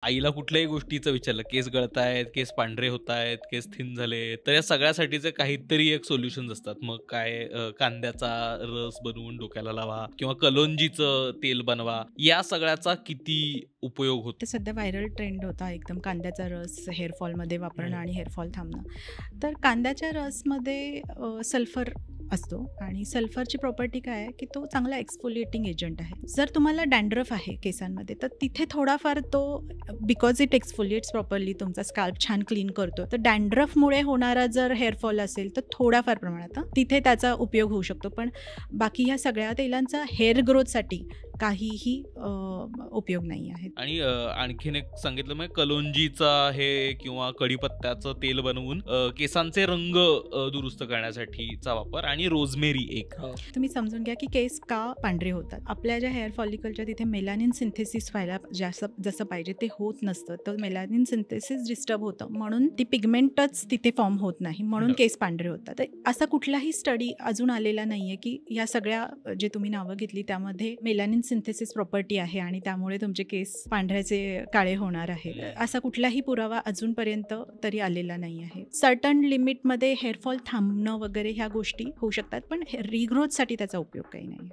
आईला कुठल्याही गोष्टीचं विचारलं, केस गळतायत, केस पांढरे होतायत, केस थिन झाले, तर या सगळ्यासाठीचे काहीतरी एक सोल्युशन्स असतात. मग काय कांद्याचा रस बनवून डोक्याला लावा किंवा कलोंजीचं तेल बनवा. या सगळ्याचा किती उपयोग होतो? ते सध्या व्हायरल ट्रेंड होता एकदम कांद्याचा रस हेअरफॉलमध्ये वापरणं आणि हेअरफॉल थांबणं. तर कांद्याच्या रसमध्ये सल्फर असतो आणि सल्फरची प्रॉपर्टी काय आहे की तो चांगला एक्सफोलिएटिंग एजंट आहे. जर तुम्हाला डॅन्ड्रफ आहे केसांमध्ये तर तिथे थोडाफार तो बिकॉज इट एक्सफोलिएट्स प्रॉपरली तुमचा स्कॅल्प छान क्लीन करतो. तर डॅन्ड्रफमुळे होणारा जर हेअरफॉल असेल तर थोडाफार प्रमाणात तिथे त्याचा उपयोग होऊ शकतो. पण बाकी ह्या सगळ्या तेलांचा हेअर ग्रोथसाठी काहीही उपयोग नाही आहे. आणि आणखीन एक सांगितलं मग कलोंजीचा हे किंवा कढीपत्त्याचं तेल बनवून केसांचे रंग दुरुस्त करण्यासाठीचा वापर आणि रोजमेरी एक. तुम्ही समजून घ्या की केस का पांढरे होतात. आपल्या ज्या हेअर फॉलिकलच्या तिथे मेलानिन सिंथेसिस व्हायला जसं पाहिजे ते होत नसतं. तर मेलानिन सिंथेसिस डिस्टर्ब होतं म्हणून ती पिगमेंटच तिथे फॉर्म होत नाही म्हणून केस पांढरे होतात. तर असा कुठलाही स्टडी अजून आलेला नाहीये की या सगळ्या जे तुम्ही नावं घेतली त्यामध्ये मेलानिन सिंथेसिस प्रॉपर्टी आहे आणि त्यामुळे तुमचे केस पांढऱ्याचे काळे होणार आहे. असा कुठलाही पुरावा अजूनपर्यंत तरी आलेला नाही आहे. सर्टन लिमिटमध्ये हेअरफॉल थांबणं वगैरे ह्या गोष्टी होऊ शकतात पण रिग्रोथसाठी त्याचा उपयोग काही नाही.